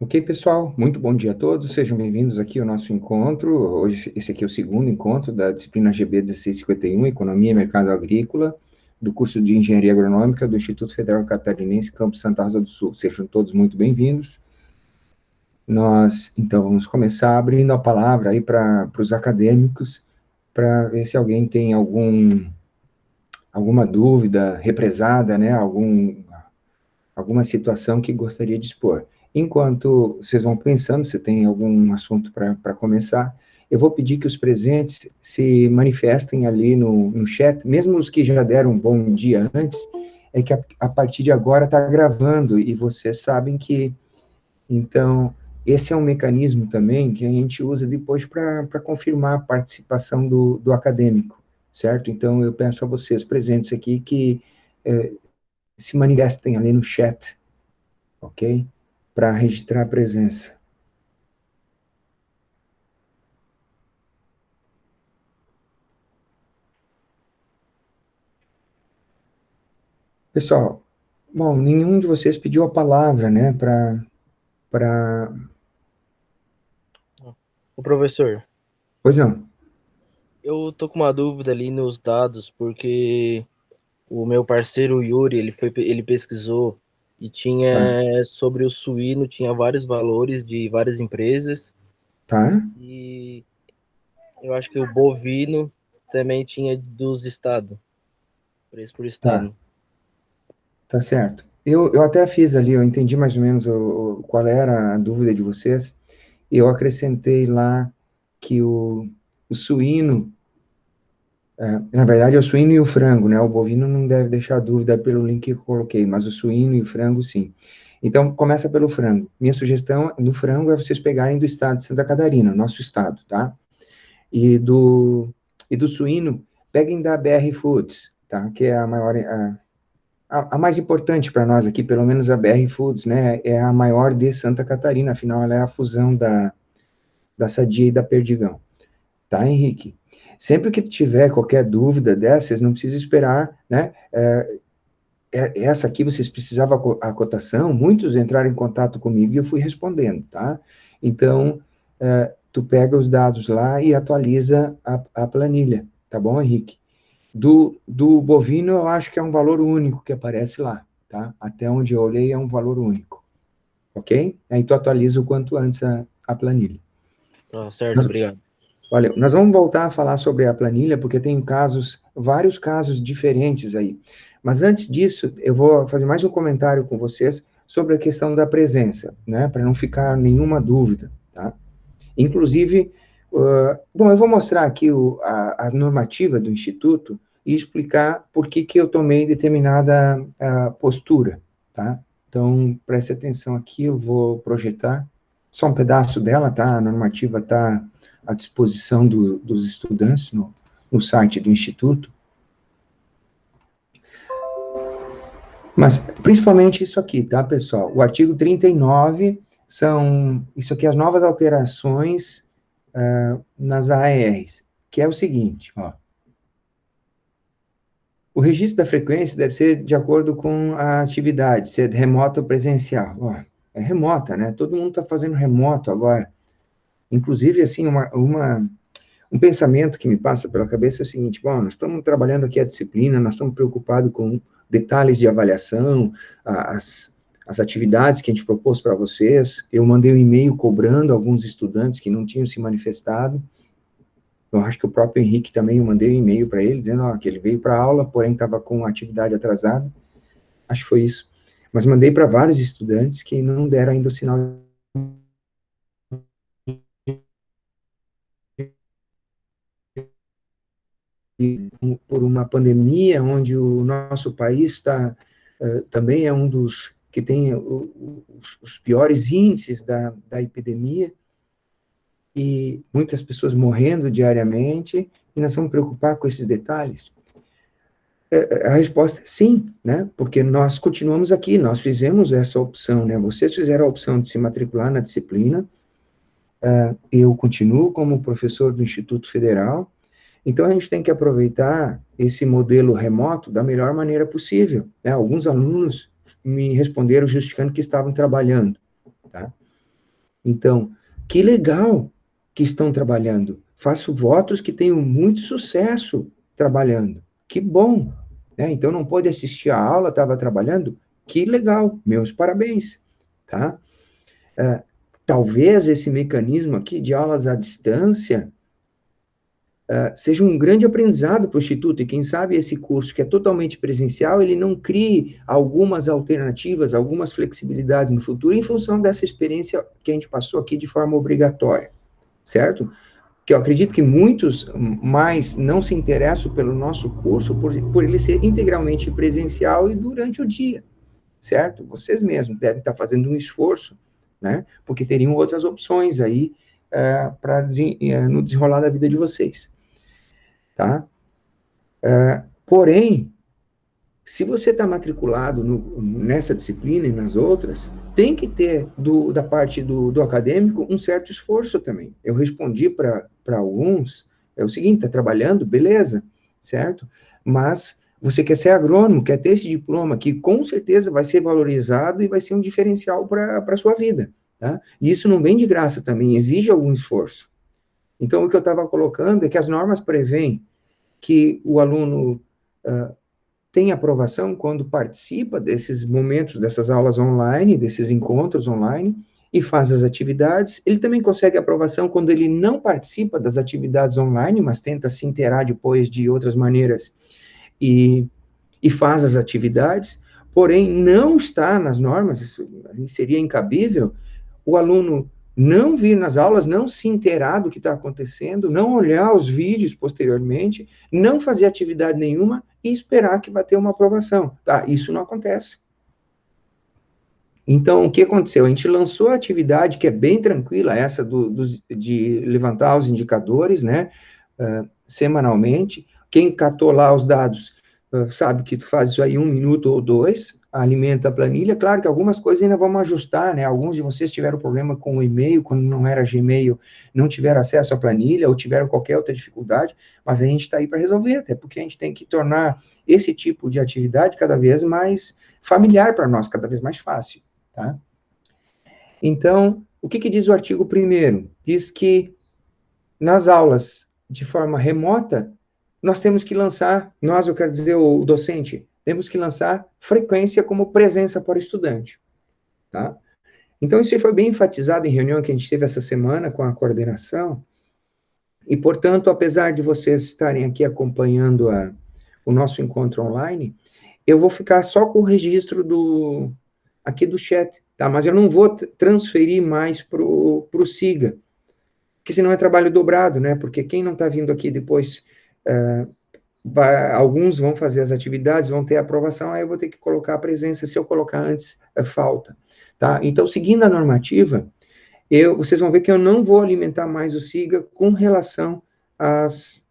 Ok, pessoal, muito bom dia a todos, sejam bem-vindos aqui ao nosso encontro. Hoje, esse aqui é o segundo encontro da disciplina GB 1651, Economia e Mercado Agrícola, do curso de Engenharia Agronômica do Instituto Federal Catarinense, Campus Santa Rosa do Sul. Sejam todos muito bem-vindos. Nós, então, vamos começar abrindo a palavra aí para os acadêmicos, para ver se alguém tem alguma dúvida represada, né, alguma situação que gostaria de expor. Enquanto vocês vão pensando, se tem algum assunto para começar, eu vou pedir que os presentes se manifestem ali no chat, mesmo os que já deram um bom dia antes, é que a partir de agora está gravando, e vocês sabem que, então, esse é um mecanismo também que a gente usa depois para confirmar a participação do acadêmico, certo? Então, eu peço a vocês presentes aqui que se manifestem ali no chat, ok? Para registrar a presença. Pessoal, bom, nenhum de vocês pediu a palavra, né, para... Ô, professor, Pois não. eu tô com uma dúvida ali nos dados, porque o meu parceiro Yuri, ele pesquisou e Tá, tinha sobre o suíno, tinha vários valores de várias empresas, tá, e eu acho que o bovino também tinha dos estados, preço por tá, estado. tá certo. Eu até fiz ali, eu entendi mais ou menos qual era a dúvida de vocês, e eu acrescentei lá que o suíno, na verdade é o suíno e o frango, né, o bovino não deve deixar dúvida pelo link que eu coloquei, mas o suíno e o frango sim. Então, começa pelo frango. Minha sugestão no frango é vocês pegarem do estado de Santa Catarina, nosso estado, tá? E do suíno, peguem da BR Foods, tá? Que é a maior, a mais importante para nós aqui, pelo menos a BR Foods, né? É a maior de Santa Catarina, afinal ela é a fusão da Sadia e da Perdigão, tá, Henrique? Sempre que tiver qualquer dúvida dessas, não precisa esperar, né? Essa aqui vocês precisavam a cotação, muitos entraram em contato comigo e eu fui respondendo, tá? Então, tu pega os dados lá e atualiza a planilha, tá bom, Henrique? Do bovino, eu acho que é um valor único que aparece lá, tá? Até onde eu olhei é um valor único, ok? Aí tu atualiza o quanto antes a planilha. Tá certo, Nós, obrigado. olha, nós vamos voltar a falar sobre a planilha, porque tem casos, vários casos diferentes aí. Mas antes disso, eu vou fazer mais um comentário com vocês sobre a questão da presença, né? Para não ficar nenhuma dúvida, tá? Inclusive, bom, eu vou mostrar aqui a normativa do Instituto e explicar por que eu tomei determinada postura, tá? Então, preste atenção aqui, eu vou projetar só um pedaço dela, tá? A normativa está à disposição dos estudantes no site do Instituto. Mas, principalmente isso aqui, tá, pessoal? O artigo 39 isso aqui, as novas alterações nas AERs, que é o seguinte, ó. O registro da frequência deve ser de acordo com a atividade, se é remota ou presencial. Ó, é remota, né? Todo mundo está fazendo remoto agora. Inclusive, assim, um pensamento que me passa pela cabeça é o seguinte: bom, nós estamos trabalhando aqui a disciplina, nós estamos preocupados com detalhes de avaliação, as atividades que a gente propôs para vocês. Eu mandei um e-mail cobrando alguns estudantes que não tinham se manifestado. Eu acho que o próprio Henrique também, eu mandei um e-mail para ele, dizendo ó, que ele veio para a aula, porém estava com atividade atrasada. Acho que foi isso. Mas mandei para vários estudantes que não deram ainda o sinal por uma pandemia, onde o nosso país também é um dos que tem os piores índices da epidemia, e muitas pessoas morrendo diariamente, e nós vamos preocupar com esses detalhes? A resposta é sim, né? Porque nós continuamos aqui, nós fizemos essa opção, né? Vocês fizeram a opção de se matricular na disciplina, eu continuo como professor do Instituto Federal, então a gente tem que aproveitar esse modelo remoto da melhor maneira possível, né? Alguns alunos me responderam justificando que estavam trabalhando, tá? Então, que legal que estão trabalhando. Faço votos que tenham muito sucesso trabalhando. Que bom. Né? Então, não pôde assistir a aula, estava trabalhando. Que legal. Meus parabéns. Tá? Talvez esse mecanismo aqui de aulas à distância seja um grande aprendizado para o Instituto, e quem sabe esse curso que é totalmente presencial, ele não crie algumas alternativas, algumas flexibilidades no futuro, em função dessa experiência que a gente passou aqui de forma obrigatória, certo? Que eu acredito que muitos mais não se interessam pelo nosso curso por ele ser integralmente presencial e durante o dia, certo? Vocês mesmos devem estar fazendo um esforço, né? Porque teriam outras opções aí no desenrolar da vida de vocês, tá? Porém, se você está matriculado nessa disciplina e nas outras, tem que ter, da parte do acadêmico, um certo esforço também. Eu respondi para alguns, é o seguinte, está trabalhando, beleza, certo? Mas você quer ser agrônomo, quer ter esse diploma, que com certeza vai ser valorizado e vai ser um diferencial para a sua vida, tá? E isso não vem de graça também, exige algum esforço. Então, o que eu estava colocando é que as normas prevêem que o aluno tem aprovação quando participa desses momentos, dessas aulas online, desses encontros online, e faz as atividades. Ele também consegue aprovação quando ele não participa das atividades online, mas tenta se inteirar depois de outras maneiras e faz as atividades. Porém, não está nas normas, isso seria incabível, o aluno não vir nas aulas, não se inteirar do que está acontecendo, não olhar os vídeos posteriormente, não fazer atividade nenhuma e esperar que vai ter uma aprovação. Tá, isso não acontece. Então, o que aconteceu? A gente lançou a atividade que é bem tranquila, essa de levantar os indicadores, né, semanalmente. Quem catou lá os dados sabe que tu faz isso aí 1 minuto ou 2, alimenta a planilha. Claro que algumas coisas ainda vamos ajustar, né? Alguns de vocês tiveram problema com o e-mail, quando não era Gmail, não tiveram acesso à planilha, ou tiveram qualquer outra dificuldade, mas a gente está aí para resolver, até porque a gente tem que tornar esse tipo de atividade cada vez mais familiar para nós, cada vez mais fácil, tá? Então, o que diz o artigo 1º? Diz que nas aulas de forma remota, nós temos que lançar, eu quero dizer, o docente, temos que lançar frequência como presença para o estudante, tá? Então, isso foi bem enfatizado em reunião que a gente teve essa semana com a coordenação, e, portanto, apesar de vocês estarem aqui acompanhando o nosso encontro online, eu vou ficar só com o registro aqui do chat, tá? Mas eu não vou transferir mais para o SIGA, porque senão é trabalho dobrado, né? Porque quem não está vindo aqui depois, alguns vão fazer as atividades, vão ter aprovação, aí eu vou ter que colocar a presença, se eu colocar antes, falta, tá? Então, seguindo a normativa, vocês vão ver que eu não vou alimentar mais o SIGA com relação às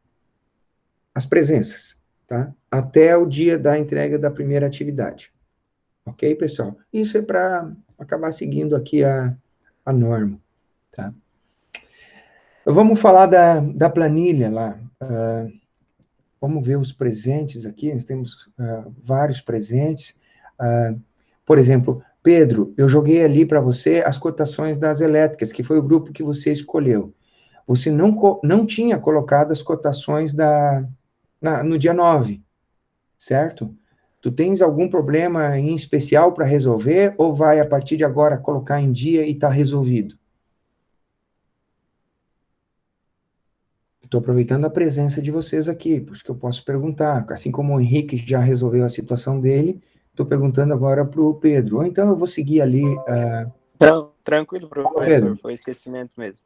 presenças, tá? Até o dia da entrega da primeira atividade. Ok, pessoal? Isso é para acabar seguindo aqui a norma, tá? Vamos falar da planilha lá. Vamos ver os presentes aqui. Nós temos vários presentes. Por exemplo, Pedro, eu joguei ali para você as cotações das elétricas, que foi o grupo que você escolheu. Você não tinha colocado as cotações no dia 9, certo? Tu tens algum problema em especial para resolver, ou vai, a partir de agora, colocar em dia e está resolvido? Estou aproveitando a presença de vocês aqui, por isso que eu posso perguntar. Assim como o Henrique já resolveu a situação dele, estou perguntando agora para o Pedro. Ou então eu vou seguir ali. Não, tranquilo, Pedro. professor, foi esquecimento mesmo.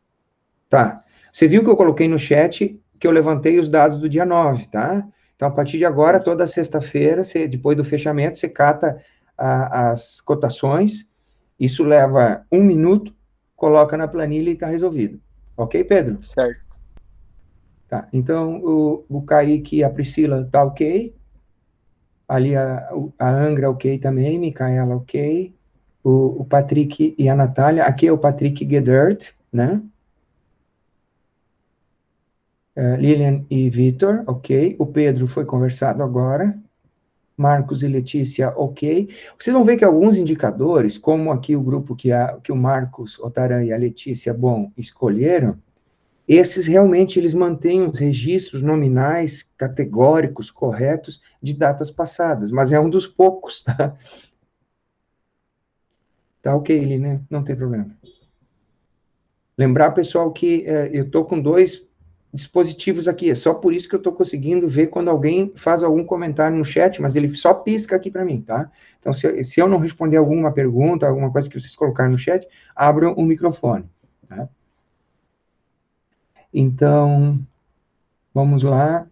Tá. Você viu que eu coloquei no chat que eu levantei os dados do dia 9, tá? Então, a partir de agora, toda sexta-feira, depois do fechamento, você cata as cotações, isso leva 1 minuto, coloca na planilha e está resolvido. Ok, Pedro? Certo. Tá, então o Kaique e a Priscila tá ok, ali a Angra ok também, Micaela ok, o Patrick e a Natália, aqui é o Patrick Gedert, né? Lilian e Vitor, ok, o Pedro foi conversado agora, Marcos e Letícia, ok. Vocês vão ver que alguns indicadores, como aqui o grupo que o Marcos, Otaran e a Letícia, escolheram, esses realmente eles mantêm os registros nominais, categóricos, corretos, de datas passadas, mas é um dos poucos, tá? Tá ok, né? Não tem problema. Lembrar, pessoal, que eu estou com 2 dispositivos aqui, é só por isso que eu estou conseguindo ver quando alguém faz algum comentário no chat, mas ele só pisca aqui para mim, tá? Então, se eu não responder alguma pergunta, alguma coisa que vocês colocarem no chat, abram o microfone, tá? Então, vamos lá.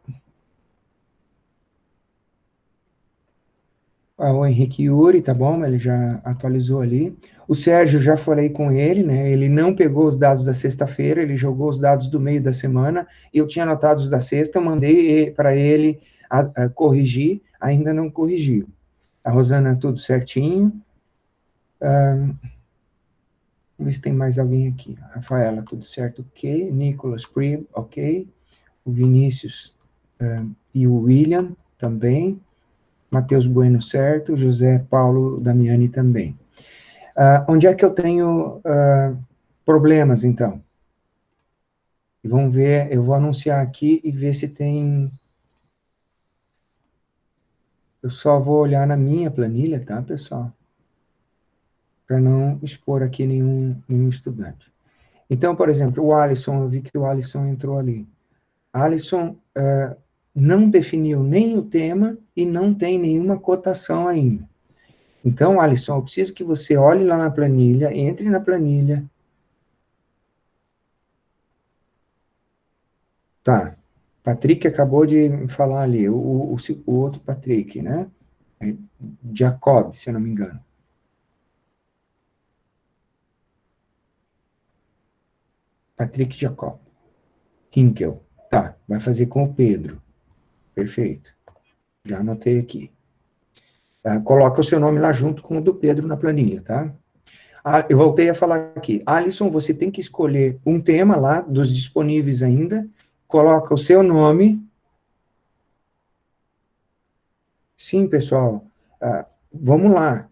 O Henrique Yuri, tá bom? Ele já atualizou ali. O Sérgio, já falei com ele, né? Ele não pegou os dados da sexta-feira, ele jogou os dados do meio da semana. Eu tinha anotado os da sexta, eu mandei para ele a corrigir, ainda não corrigiu. A Rosana, tudo certinho. Vamos ver se tem mais alguém aqui. Rafaela, tudo certo, ok. Nicolas Prieb, ok. O Vinícius e o William também. Matheus Bueno, certo. José Paulo Damiani também. Onde é que eu tenho problemas, então? Vamos ver, eu vou anunciar aqui e ver se tem... Eu só vou olhar na minha planilha, tá, pessoal? Para não expor aqui nenhum estudante. Então, por exemplo, o Alisson, eu vi que o Alisson entrou ali. Alisson não definiu nem o tema e não tem nenhuma cotação ainda. Então, Alisson, eu preciso que você olhe lá na planilha, entre na planilha. Tá. Patrick acabou de falar ali, o outro Patrick, né? Jacob, se eu não me engano. Patrick Jacob. Hinkel. Tá, vai fazer com o Pedro. Perfeito. Já anotei aqui. Coloca o seu nome lá junto com o do Pedro na planilha, tá? Eu voltei a falar aqui. Alisson, você tem que escolher um tema lá, dos disponíveis ainda, coloca o seu nome. Sim, pessoal. Vamos lá.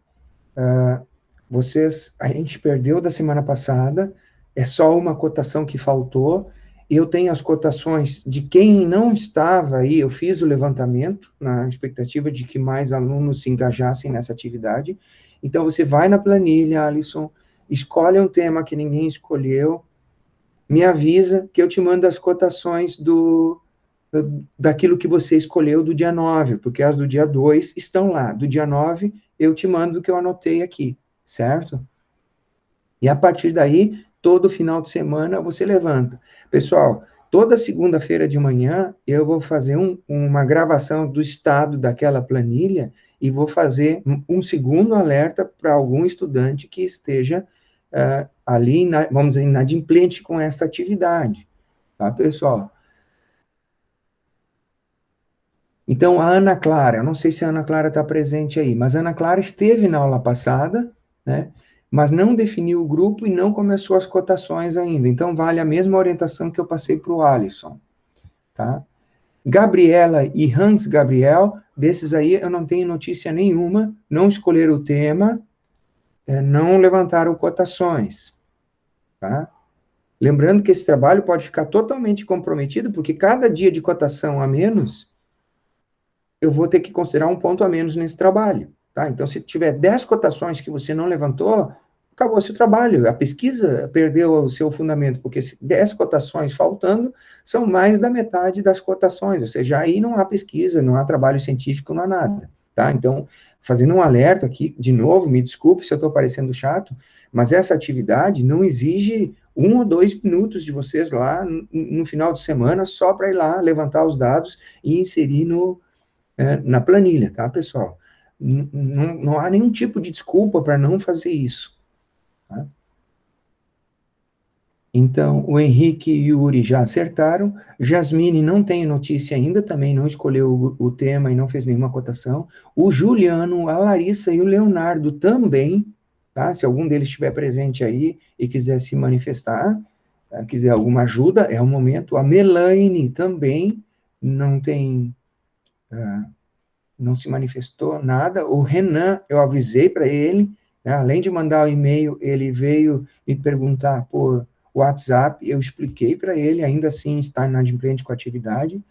A gente perdeu da semana passada, é só uma cotação que faltou. Eu tenho as cotações de quem não estava aí, eu fiz o levantamento, na expectativa de que mais alunos se engajassem nessa atividade. Então, você vai na planilha, Alisson, escolhe um tema que ninguém escolheu, me avisa que eu te mando as cotações daquilo que você escolheu do dia 9, porque as do dia 2 estão lá. Do dia 9, eu te mando o que eu anotei aqui, certo? E a partir daí, todo final de semana, você levanta. Pessoal, toda segunda-feira de manhã, eu vou fazer uma gravação do estado daquela planilha e vou fazer um segundo alerta para algum estudante que esteja ali, vamos dizer, inadimplente com essa atividade. Tá, pessoal? Então, a Ana Clara, eu não sei se a Ana Clara está presente aí, mas a Ana Clara esteve na aula passada, né? Mas não definiu o grupo e não começou as cotações ainda. Então, vale a mesma orientação que eu passei para o Alisson, tá? Gabriela e Hans Gabriel, desses aí eu não tenho notícia nenhuma, não escolheram o tema, não levantaram cotações, tá? Lembrando que esse trabalho pode ficar totalmente comprometido, porque cada dia de cotação a menos, eu vou ter que considerar um ponto a menos nesse trabalho, tá? Então, se tiver 10 cotações que você não levantou, acabou seu trabalho. A pesquisa perdeu o seu fundamento, porque 10 cotações faltando são mais da metade das cotações, ou seja, aí não há pesquisa, não há trabalho científico, não há nada, tá? Então, fazendo um alerta aqui, de novo, me desculpe se eu estou parecendo chato, mas essa atividade não exige 1 ou 2 minutos de vocês lá no final de semana, só para ir lá levantar os dados e inserir na planilha, tá, pessoal? Não há nenhum tipo de desculpa para não fazer isso. Tá? Então, o Henrique e o Yuri já acertaram. Jasmine não tem notícia ainda, também não escolheu o tema e não fez nenhuma cotação. O Juliano, a Larissa e o Leonardo também, tá? Se algum deles estiver presente aí e quiser se manifestar, quiser alguma ajuda, é o momento. A Melaine também não tem não se manifestou nada. O Renan, eu avisei para ele, né, além de mandar o e-mail, ele veio me perguntar por WhatsApp, eu expliquei para ele, ainda assim está inadimplente com a atividade.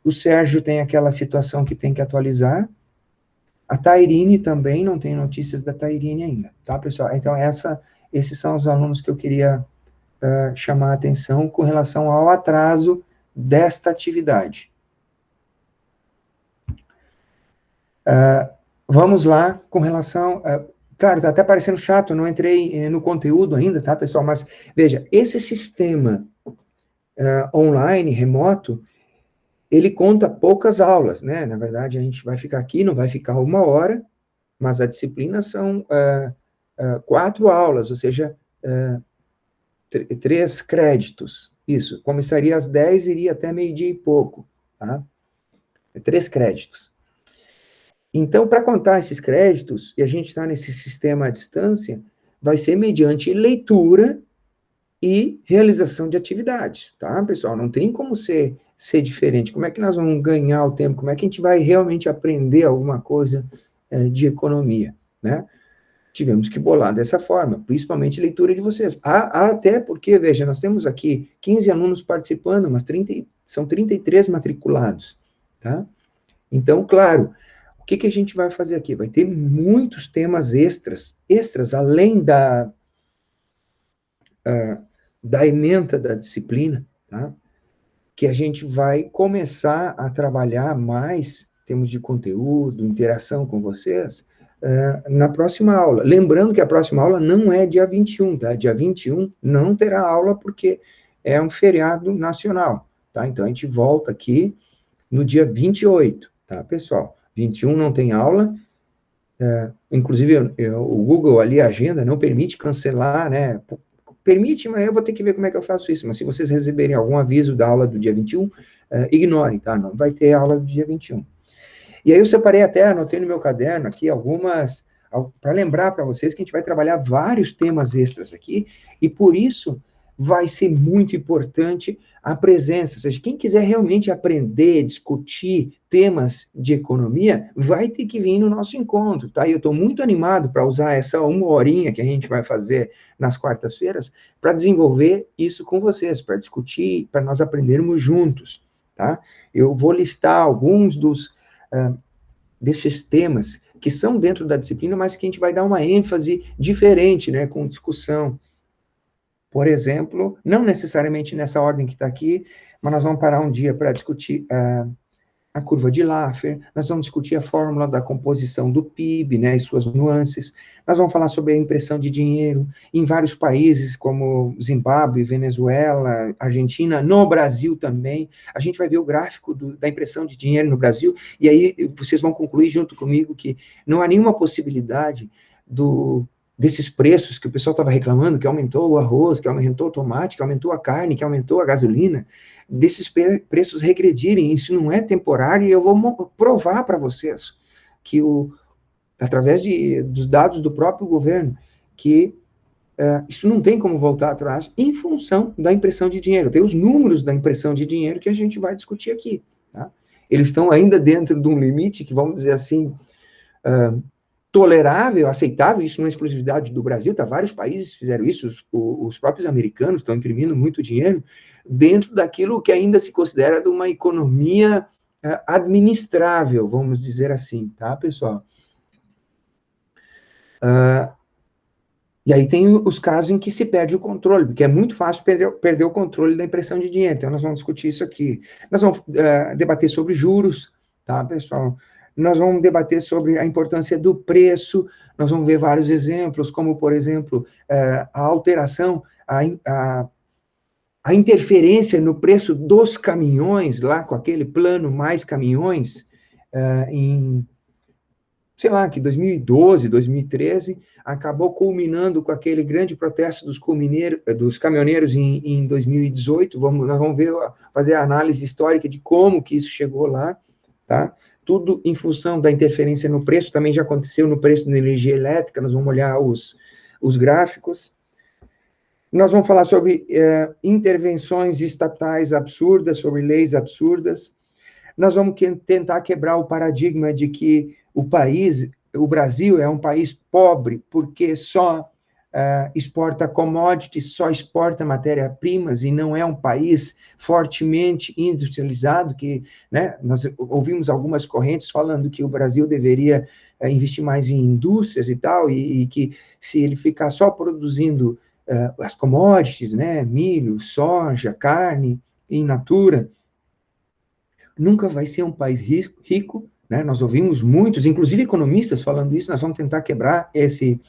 O Sérgio tem aquela situação que tem que atualizar. A Tairine também, não tem notícias da Tairine ainda, tá, pessoal? Então, esses são os alunos que eu queria chamar a atenção com relação ao atraso desta atividade. Vamos lá, com relação... claro, está até parecendo chato, não entrei no conteúdo ainda, tá, pessoal? Mas, veja, esse sistema online, remoto, ele conta poucas aulas, né? Na verdade, a gente vai ficar aqui, não vai ficar 1 hora, mas a disciplina são 4 aulas, ou seja, 3 créditos. Isso, começaria às 10, iria até meio-dia e pouco, tá? 3 créditos. Então, para contar esses créditos, e a gente está nesse sistema à distância, vai ser mediante leitura e realização de atividades, tá, pessoal? Não tem como ser diferente. Como é que nós vamos ganhar o tempo? Como é que a gente vai realmente aprender alguma coisa de economia, né? Tivemos que bolar dessa forma, principalmente leitura de vocês. Até porque, veja, nós temos aqui 15 alunos participando, mas são 33 matriculados, tá? Então, claro, o que a gente vai fazer aqui? Vai ter muitos temas extras além da ementa da disciplina, tá? Que a gente vai começar a trabalhar mais, em termos de conteúdo, interação com vocês, na próxima aula. Lembrando que a próxima aula não é dia 21, tá? Dia 21 não terá aula porque é um feriado nacional, tá? Então, a gente volta aqui no dia 28, tá, pessoal? 21 não tem aula, inclusive o Google ali, a agenda, não permite cancelar, né? Permite, mas eu vou ter que ver como é que eu faço isso. Mas se vocês receberem algum aviso da aula do dia 21, ignorem, tá? Não vai ter aula do dia 21. E aí eu separei até, anotei no meu caderno aqui algumas, para lembrar para vocês que a gente vai trabalhar vários temas extras aqui, e por isso vai ser muito importante a presença. Ou seja, quem quiser realmente aprender, discutir temas de economia, vai ter que vir no nosso encontro, tá? E eu estou muito animado para usar essa 1 horinha que a gente vai fazer nas quartas-feiras para desenvolver isso com vocês, para discutir, para nós aprendermos juntos, tá? Eu vou listar alguns desses temas que são dentro da disciplina, mas que a gente vai dar uma ênfase diferente, né, com discussão. Por exemplo, não necessariamente nessa ordem que está aqui, mas nós vamos parar um dia para discutir a curva de Laffer, nós vamos discutir a fórmula da composição do PIB, né, e suas nuances, nós vamos falar sobre a impressão de dinheiro em vários países, como Zimbábue, Venezuela, Argentina, no Brasil também, a gente vai ver o gráfico da impressão de dinheiro no Brasil, e aí vocês vão concluir junto comigo que não há nenhuma possibilidade desses preços que o pessoal estava reclamando, que aumentou o arroz, que aumentou o tomate, que aumentou a carne, que aumentou a gasolina, desses preços regredirem, isso não é temporário, e eu vou provar para vocês que, através dos dados do próprio governo, que isso não tem como voltar atrás em função da impressão de dinheiro. Tem os números da impressão de dinheiro que a gente vai discutir aqui, tá? Eles estão ainda dentro de um limite que, vamos dizer assim, tolerável, aceitável, isso não é exclusividade do Brasil, tá? Vários países fizeram isso, os próprios americanos estão imprimindo muito dinheiro dentro daquilo que ainda se considera de uma economia administrável, vamos dizer assim, tá, pessoal? E aí tem os casos em que se perde o controle, porque é muito fácil perder o controle da impressão de dinheiro, então nós vamos discutir isso aqui. Nós vamos debater sobre juros, tá, pessoal? Nós vamos debater sobre a importância do preço, nós vamos ver vários exemplos, como, por exemplo, a alteração, a interferência no preço dos caminhões, lá com aquele plano mais caminhões, em, sei lá, que 2012, 2013, acabou culminando com aquele grande protesto dos caminhoneiros em 2018, nós vamos fazer a análise histórica de como que isso chegou lá, tá? Tudo em função da interferência no preço, também já aconteceu no preço da energia elétrica, nós vamos olhar os gráficos. Nós vamos falar sobre intervenções estatais absurdas, sobre leis absurdas. nós vamos tentar quebrar o paradigma de que o Brasil é um país pobre porque só exporta commodities, só exporta matéria-primas e não é um país fortemente industrializado, que, né, nós ouvimos algumas correntes falando que o Brasil deveria investir mais em indústrias e tal, e que se ele ficar só produzindo as commodities, né, milho, soja, carne, in natura, nunca vai ser um país rico, né? Nós ouvimos muitos, inclusive economistas falando isso. Nós vamos tentar quebrar esse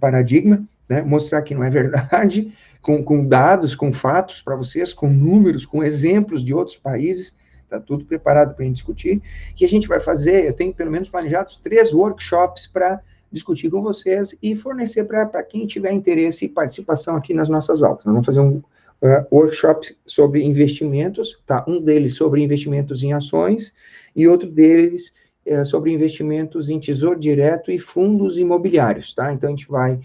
paradigma, né? Mostrar que não é verdade, com dados, com fatos para vocês, com números, com exemplos de outros países. Está tudo preparado para a gente discutir. E a gente vai fazer, eu tenho pelo menos planejados 3 workshops para discutir com vocês e fornecer para quem tiver interesse e participação aqui nas nossas aulas. Nós vamos fazer um workshop sobre investimentos, tá? Um deles sobre investimentos em ações e outro deles sobre investimentos em tesouro direto e fundos imobiliários, tá? Então, a gente vai...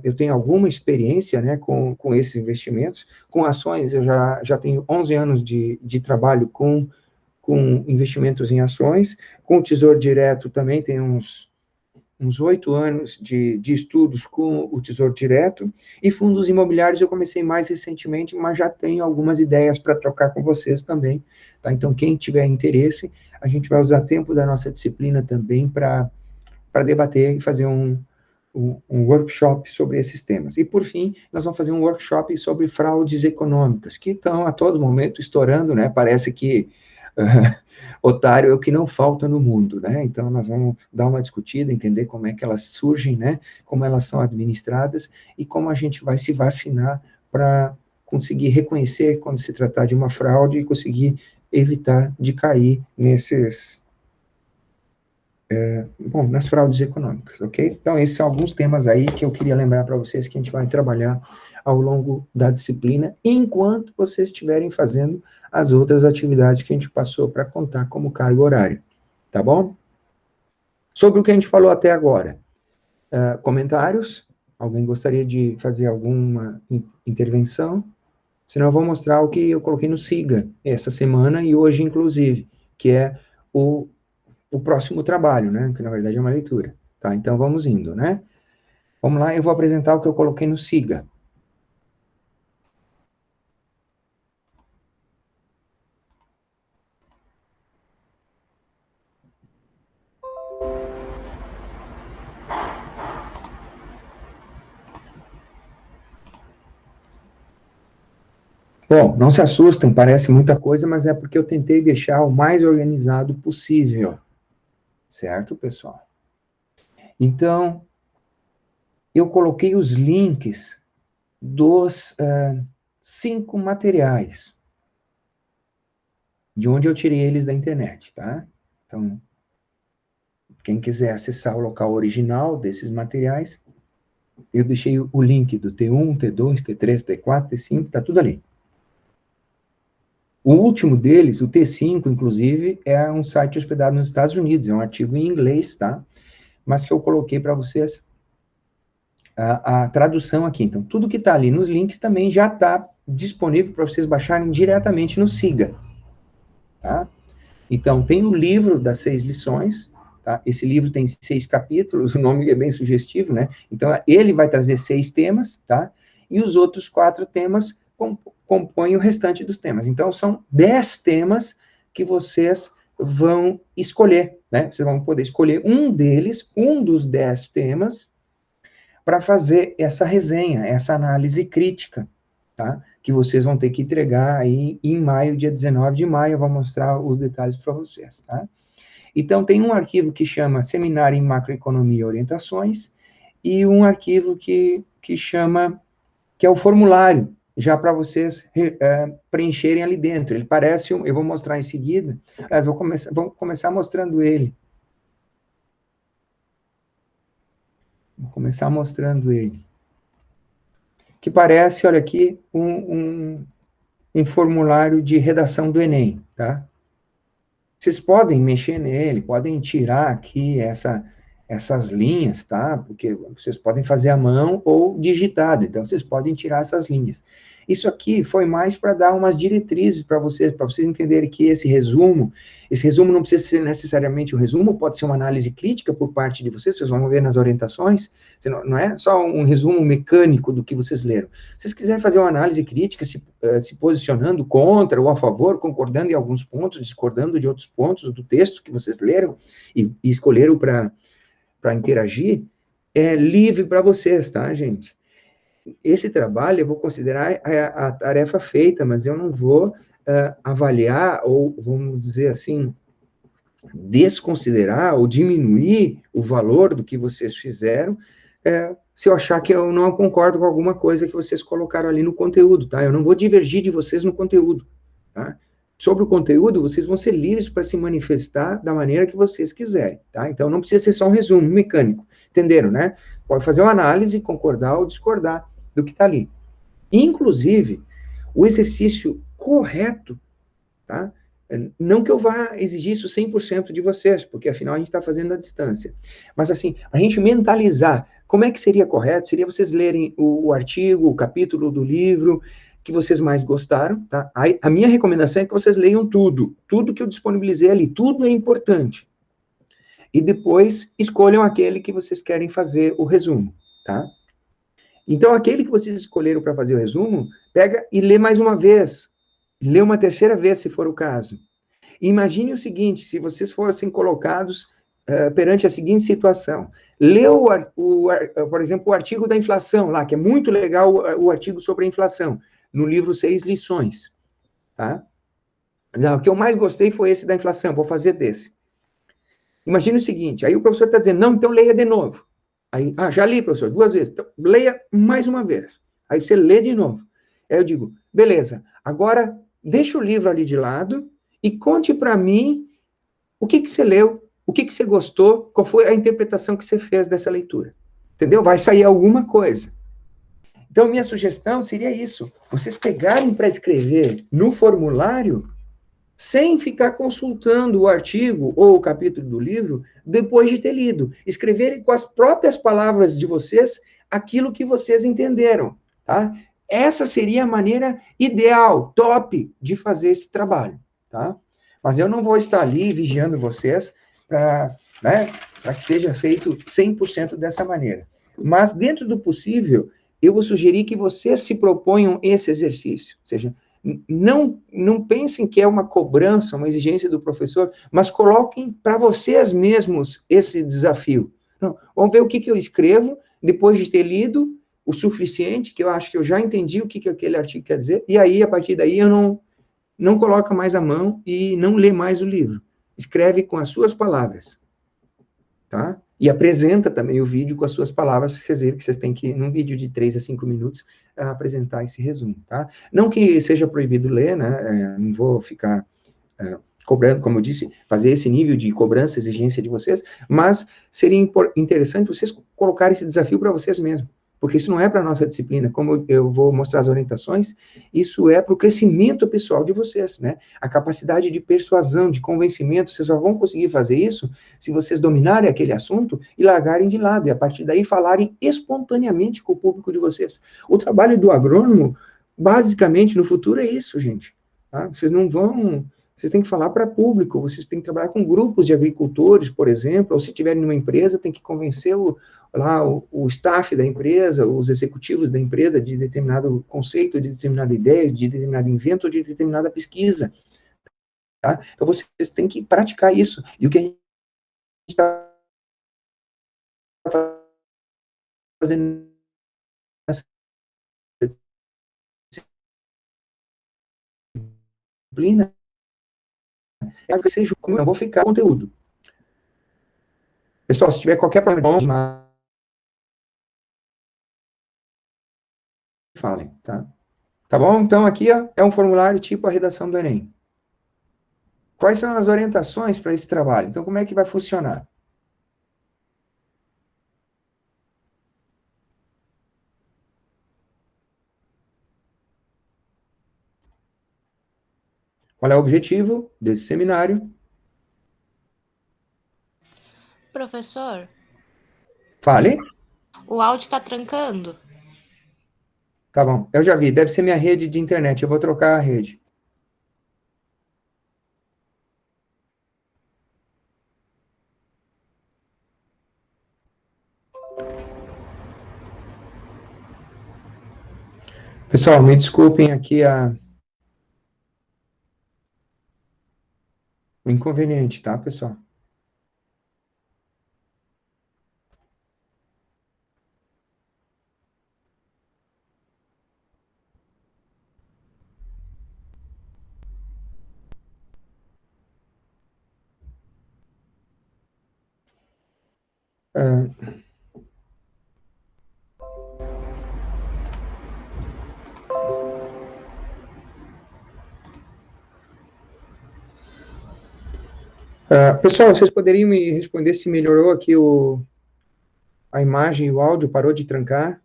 eu tenho alguma experiência, né, com esses investimentos. Com ações, eu já tenho 11 anos de trabalho com investimentos em ações. Com tesouro direto também tem uns 8 anos de estudos com o Tesouro Direto, e fundos imobiliários eu comecei mais recentemente, mas já tenho algumas ideias para trocar com vocês também, tá? Então, quem tiver interesse, a gente vai usar tempo da nossa disciplina também para debater e fazer um workshop sobre esses temas. E, por fim, nós vamos fazer um workshop sobre fraudes econômicas, que estão a todo momento estourando, né? Parece que otário é o que não falta no mundo, né? Então, nós vamos dar uma discutida, entender como é que elas surgem, né? Como elas são administradas e como a gente vai se vacinar para conseguir reconhecer quando se tratar de uma fraude e conseguir evitar de cair nas fraudes econômicas, ok? Então, esses são alguns temas aí que eu queria lembrar para vocês que a gente vai trabalhar ao longo da disciplina, enquanto vocês estiverem fazendo as outras atividades que a gente passou para contar como carga horária, tá bom? Sobre o que a gente falou até agora, comentários? Alguém gostaria de fazer alguma intervenção? Senão eu vou mostrar o que eu coloquei no SIGA essa semana e hoje, inclusive, que é o próximo trabalho, né? Que na verdade é uma leitura. Tá, então vamos indo, né? Vamos lá, eu vou apresentar o que eu coloquei no SIGA. Bom, não se assustem, parece muita coisa, mas é porque eu tentei deixar o mais organizado possível. Certo, pessoal? Então, eu coloquei os links dos 5 materiais, de onde eu tirei eles da internet, tá? Então, quem quiser acessar o local original desses materiais, eu deixei o link do T1, T2, T3, T4, T5, tá tudo ali. O último deles, o T5, inclusive, é um site hospedado nos Estados Unidos, é um artigo em inglês, tá? Mas que eu coloquei para vocês a tradução aqui. Então, tudo que está ali nos links também já está disponível para vocês baixarem diretamente no SIGA, tá? Então, tem o livro das 6 lições, tá? Esse livro tem 6 capítulos, o nome é bem sugestivo, né? Então, ele vai trazer 6 temas, tá? E os outros 4 temas compõem o restante dos temas. Então, são 10 temas que vocês vão escolher, né? Vocês vão poder escolher um deles, um dos 10 temas, para fazer essa resenha, essa análise crítica, tá? Que vocês vão ter que entregar aí em maio, dia 19 de maio, eu vou mostrar os detalhes para vocês, tá? Então, tem um arquivo que chama Seminário em Macroeconomia e Orientações, e um arquivo que é o formulário, já para vocês preencherem ali dentro. Ele parece eu vou mostrar em seguida, mas vamos começar mostrando ele. Vou começar mostrando ele. Que parece, olha aqui, um formulário de redação do Enem, tá? Vocês podem mexer nele, podem tirar aqui essas linhas, tá? Porque vocês podem fazer à mão ou digitado, então vocês podem tirar essas linhas. Isso aqui foi mais para dar umas diretrizes para vocês entenderem que esse resumo não precisa ser necessariamente um resumo, pode ser uma análise crítica por parte de vocês vão ver nas orientações, não é só um resumo mecânico do que vocês leram. Se vocês quiserem fazer uma análise crítica, se posicionando contra ou a favor, concordando em alguns pontos, discordando de outros pontos do texto que vocês leram e escolheram para interagir, é livre para vocês, tá, gente? Esse trabalho eu vou considerar a tarefa feita, mas eu não vou avaliar, ou vamos dizer assim, desconsiderar ou diminuir o valor do que vocês fizeram, se eu achar que eu não concordo com alguma coisa que vocês colocaram ali no conteúdo, tá? Eu não vou divergir de vocês no conteúdo, tá? Sobre o conteúdo, vocês vão ser livres para se manifestar da maneira que vocês quiserem, tá? Então, não precisa ser só um resumo mecânico, entenderam, né? Pode fazer uma análise, concordar ou discordar do que está ali. Inclusive, o exercício correto, tá? Não que eu vá exigir isso 100% de vocês, porque afinal a gente está fazendo à distância. Mas assim, a gente mentalizar, como é que seria correto? Seria vocês lerem o artigo, o capítulo do livro que vocês mais gostaram, tá? A minha recomendação é que vocês leiam tudo que eu disponibilizei ali, tudo é importante. E depois escolham aquele que vocês querem fazer o resumo, tá? Então, aquele que vocês escolheram para fazer o resumo, pega e lê mais uma vez. Lê uma terceira vez, se for o caso. Imagine o seguinte, se vocês fossem colocados perante a seguinte situação. Lê, por exemplo, o artigo da inflação lá, que é muito legal o artigo sobre a inflação, no livro 6 lições. Tá? Não, o que eu mais gostei foi esse da inflação, vou fazer desse. Imagine o seguinte, aí o professor está dizendo, não, então leia de novo. Aí, já li, professor, 2 vezes. Então, leia mais uma vez. Aí você lê de novo. Aí eu digo, beleza, agora deixa o livro ali de lado e conte para mim o que você leu, o que você gostou, qual foi a interpretação que você fez dessa leitura. Entendeu? Vai sair alguma coisa. Então, minha sugestão seria isso. Vocês pegarem para escrever no formulário sem ficar consultando o artigo ou o capítulo do livro depois de ter lido. Escreverem com as próprias palavras de vocês aquilo que vocês entenderam, tá? Essa seria a maneira ideal, top, de fazer esse trabalho, tá? Mas eu não vou estar ali vigiando vocês para, né, que seja feito 100% dessa maneira. Mas, dentro do possível, eu vou sugerir que vocês se proponham esse exercício, ou seja, não pensem que é uma cobrança, uma exigência do professor, mas coloquem para vocês mesmos esse desafio. Não, vamos ver o que eu escrevo depois de ter lido o suficiente, que eu acho que eu já entendi o que aquele artigo quer dizer, e aí, a partir daí, eu não coloca mais a mão e não lê mais o livro. Escreve com as suas palavras, tá? E apresenta também o vídeo com as suas palavras, vocês verem que vocês têm que, num vídeo de 3 a 5 minutos, apresentar esse resumo, tá? Não que seja proibido ler, né? Não vou ficar cobrando, como eu disse, fazer esse nível de cobrança, exigência de vocês, mas seria interessante vocês colocarem esse desafio para vocês mesmos, porque isso não é para a nossa disciplina, como eu vou mostrar as orientações, isso é para o crescimento pessoal de vocês, né? A capacidade de persuasão, de convencimento, vocês só vão conseguir fazer isso se vocês dominarem aquele assunto e largarem de lado, e a partir daí falarem espontaneamente com o público de vocês. O trabalho do agrônomo, basicamente, no futuro é isso, gente. Tá? Vocês têm que falar para público, vocês têm que trabalhar com grupos de agricultores, por exemplo, ou se tiverem numa empresa, tem que convencer o staff da empresa, os executivos da empresa de determinado conceito, de determinada ideia, de determinado invento, de determinada pesquisa. Tá? Então, vocês têm que praticar isso. E o que a gente está fazendo nessa disciplina é que seja como eu vou ficar conteúdo. Pessoal, se tiver qualquer problema, falem, tá? Tá bom? Então, aqui ó, é um formulário tipo a redação do Enem. Quais são as orientações para esse trabalho? Então, como é que vai funcionar? Qual é o objetivo desse seminário? Professor, Fale. O áudio tá trancando. Tá bom, eu já vi, deve ser minha rede de internet, eu vou trocar a rede. Pessoal, me desculpem aqui o inconveniente, tá, pessoal? Pessoal, vocês poderiam me responder se melhorou aqui a imagem e o áudio, parou de trancar?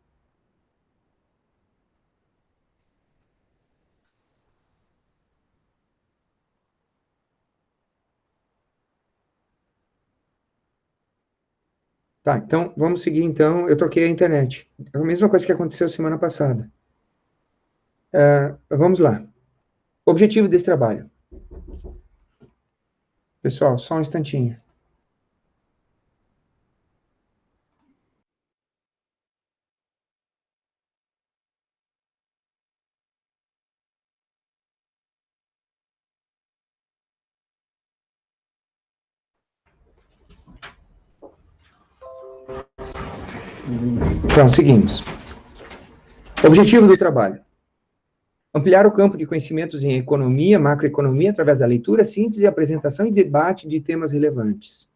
Tá, então, vamos seguir, então, eu troquei a internet. É a mesma coisa que aconteceu semana passada. Vamos lá. Objetivo desse trabalho. Pessoal, só um instantinho. Então, seguimos. Objetivo do trabalho. Ampliar o campo de conhecimentos em economia, macroeconomia, através da leitura, síntese, apresentação e debate de temas relevantes.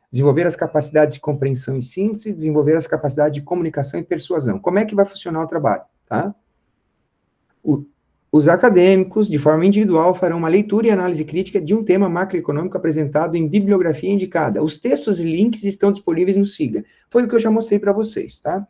Desenvolver as capacidades de compreensão e síntese, desenvolver as capacidades de comunicação e persuasão. Como é que vai funcionar o trabalho, tá? Os acadêmicos, de forma individual, farão uma leitura e análise crítica de um tema macroeconômico apresentado em bibliografia indicada. Os textos e links estão disponíveis no SIGA. Foi o que eu já mostrei para vocês, tá?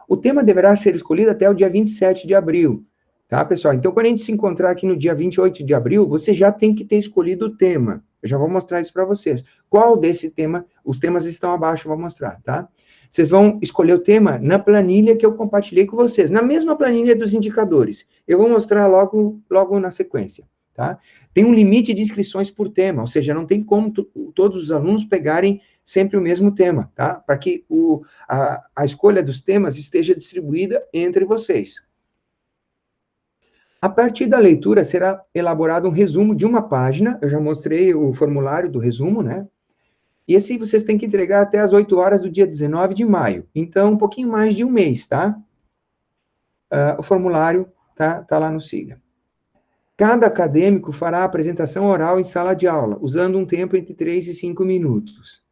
O tema deverá ser escolhido até o dia 27 de abril, tá, pessoal? Então, quando a gente se encontrar aqui no dia 28 de abril, você já tem que ter escolhido o tema. Eu já vou mostrar isso para vocês. Qual desse tema? Os temas estão abaixo, eu vou mostrar, tá? Vocês vão escolher o tema na planilha que eu compartilhei com vocês, na mesma planilha dos indicadores. Eu vou mostrar logo na sequência, tá? Tem um limite de inscrições por tema, ou seja, não tem como todos os alunos pegarem sempre o mesmo tema, tá? Para que a escolha dos temas esteja distribuída entre vocês. A partir da leitura, será elaborado um resumo de uma página, eu já mostrei o formulário do resumo, né? E esse vocês têm que entregar até as 8 horas do dia 19 de maio. Então, um pouquinho mais de um mês, tá? O formulário tá lá no SIGA. Cada acadêmico fará a apresentação oral em sala de aula, usando um tempo entre 3 e 5 minutos.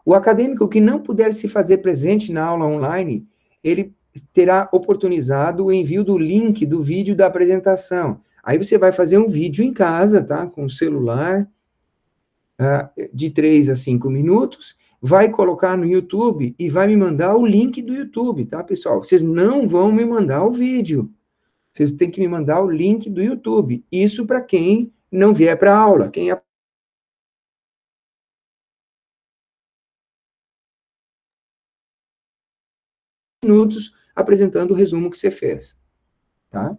O acadêmico que não puder se fazer presente na aula online, ele terá oportunizado o envio do link do vídeo da apresentação. Aí você vai fazer um vídeo em casa, tá? Com o celular, de 3 a 5 minutos, vai colocar no YouTube e vai me mandar o link do YouTube, tá, pessoal? Vocês não vão me mandar o vídeo. Vocês têm que me mandar o link do YouTube. Isso para quem não vier para a aula. Quem minutos apresentando o resumo que você fez, tá?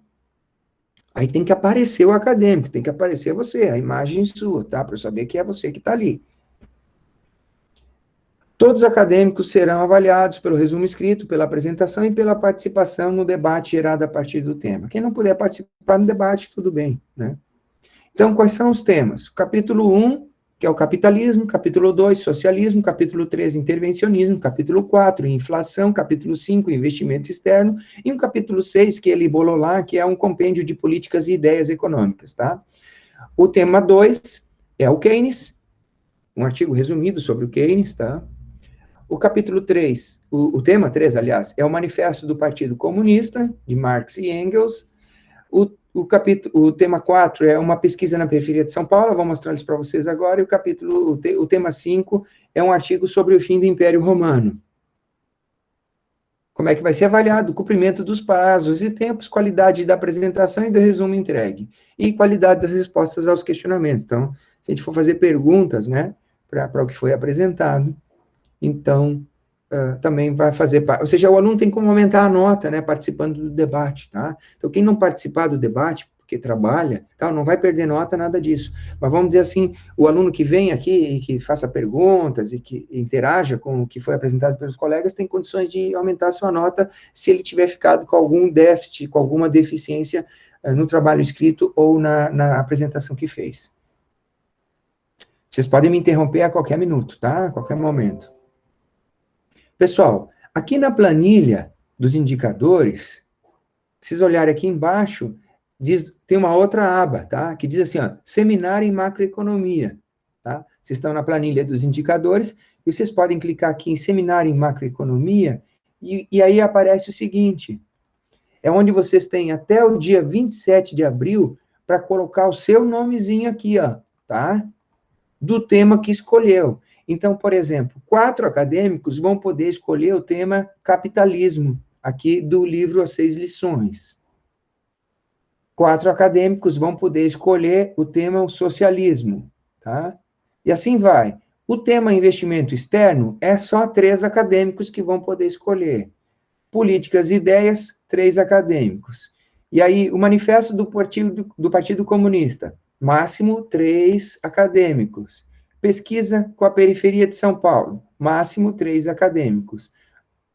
Aí tem que aparecer o acadêmico, tem que aparecer você, a imagem sua, tá? Para eu saber que é você que está ali. Todos os acadêmicos serão avaliados pelo resumo escrito, pela apresentação e pela participação no debate gerado a partir do tema. Quem não puder participar no debate, tudo bem, né? Então, quais são os temas? Capítulo 1, que é o capitalismo, capítulo 2, socialismo, capítulo 3, intervencionismo, capítulo 4, inflação, capítulo 5, investimento externo, e um capítulo 6, que ele bolou lá, que é um compêndio de políticas e ideias econômicas, tá? O tema 2 é o Keynes, um artigo resumido sobre o Keynes, tá? O capítulo 3, o tema 3, aliás, é o Manifesto do Partido Comunista, de Marx e Engels. O tema 4 é uma pesquisa na periferia de São Paulo, eu vou mostrar isso para vocês agora, e o tema 5 é um artigo sobre o fim do Império Romano. Como é que vai ser avaliado o cumprimento dos prazos e tempos, qualidade da apresentação e do resumo entregue, e qualidade das respostas aos questionamentos. Então, se a gente for fazer perguntas, né, para o que foi apresentado, então, também vai fazer parte. Ou seja, o aluno tem como aumentar a nota, né, participando do debate, tá? Então, quem não participar do debate, porque trabalha, tá, não vai perder nota, nada disso. Mas vamos dizer assim, o aluno que vem aqui e que faça perguntas e que interaja com o que foi apresentado pelos colegas, tem condições de aumentar a sua nota se ele tiver ficado com algum déficit, com alguma deficiência no trabalho escrito ou na apresentação que fez. Vocês podem me interromper a qualquer minuto, tá? A qualquer momento. Pessoal, aqui na planilha dos indicadores, vocês olharem aqui embaixo, tem uma outra aba, tá? Que diz assim, ó, seminário em macroeconomia, tá? Vocês estão na planilha dos indicadores, e vocês podem clicar aqui em seminário em macroeconomia, e aí aparece o seguinte, é onde vocês têm até o dia 27 de abril para colocar o seu nomezinho aqui, ó, tá? Do tema que escolheu. Então, por exemplo, 4 acadêmicos vão poder escolher o tema capitalismo, aqui do livro As 6 Lições. 4 acadêmicos vão poder escolher o tema socialismo, tá? E assim vai. O tema investimento externo é só 3 acadêmicos que vão poder escolher. Políticas e ideias, 3 acadêmicos. E aí, o manifesto do Partido Comunista, máximo 3 acadêmicos. Pesquisa com a periferia de São Paulo, máximo 3 acadêmicos.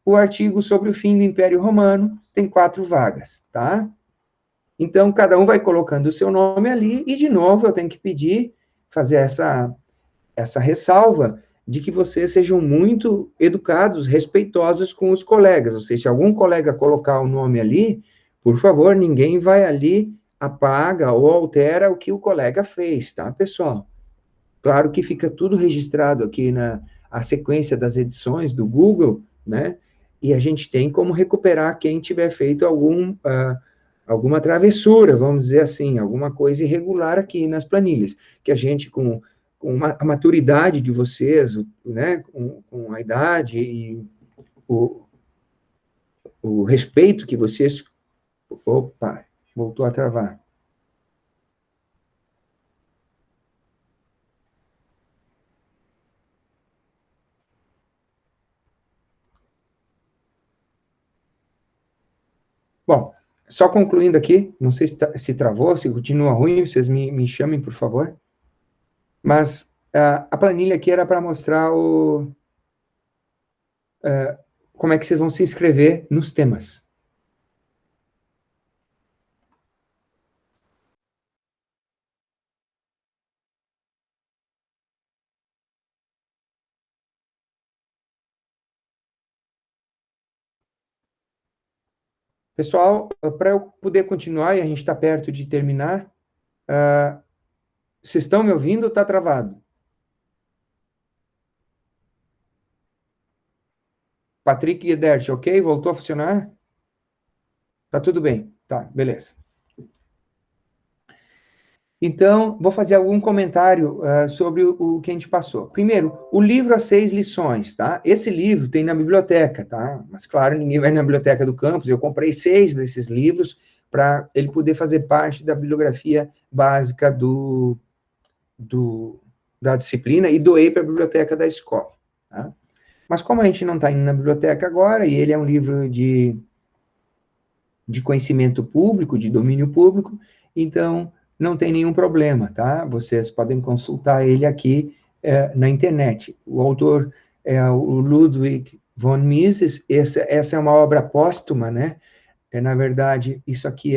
O artigo sobre o fim do Império Romano tem 4 vagas, tá? Então, cada um vai colocando o seu nome ali, e, de novo, eu tenho que pedir, fazer essa ressalva, de que vocês sejam muito educados, respeitosos com os colegas. Ou seja, se algum colega colocar o nome ali, por favor, ninguém vai ali, apaga ou altera o que o colega fez, tá, pessoal? Claro que fica tudo registrado aqui a sequência das edições do Google, né? E a gente tem como recuperar quem tiver feito alguma travessura, vamos dizer assim, alguma coisa irregular aqui nas planilhas, que a gente, com a maturidade de vocês, né, com a idade e o respeito que vocês... Opa, voltou a travar. Bom, só concluindo aqui, não sei se travou, se continua ruim, vocês me chamem, por favor. Mas a planilha aqui era para mostrar como é que vocês vão se inscrever nos temas. Pessoal, para eu poder continuar, e a gente está perto de terminar, vocês estão me ouvindo ou está travado? Patrick e Edert, ok? Voltou a funcionar? Tá tudo bem. Tá, beleza. Então, vou fazer algum comentário sobre o que a gente passou. Primeiro, o livro As 6 Lições, tá? Esse livro tem na biblioteca, tá? Mas, claro, ninguém vai na biblioteca do campus. Eu comprei 6 desses livros para ele poder fazer parte da bibliografia básica da disciplina e doei para a biblioteca da escola, tá? Mas como a gente não está indo na biblioteca agora, e ele é um livro de conhecimento público, de domínio público, então não tem nenhum problema, tá? Vocês podem consultar ele aqui na internet. O autor é o Ludwig von Mises, essa é uma obra póstuma, né? Na verdade, isso aqui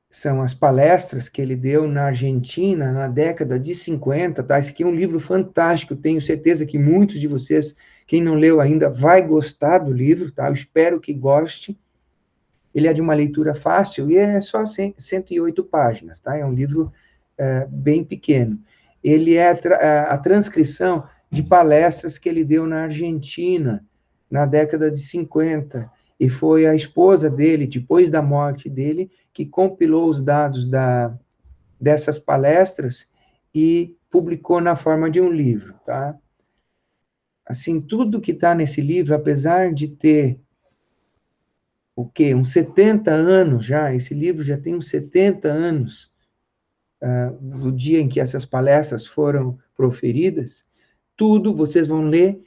são as palestras que ele deu na Argentina na década de 50, tá? Esse aqui é um livro fantástico, tenho certeza que muitos de vocês, quem não leu ainda, vai gostar do livro, tá? Eu espero que goste. Ele é de uma leitura fácil e é só 108 páginas, tá? É um livro bem pequeno. Ele é a transcrição de palestras que ele deu na Argentina, na década de 50, e foi a esposa dele, depois da morte dele, que compilou os dados dessas palestras e publicou na forma de um livro, tá? Assim, tudo que está nesse livro, apesar de ter o quê? Uns 70 anos já, esse livro já tem uns 70 anos do dia em que essas palestras foram proferidas, tudo, vocês vão ler,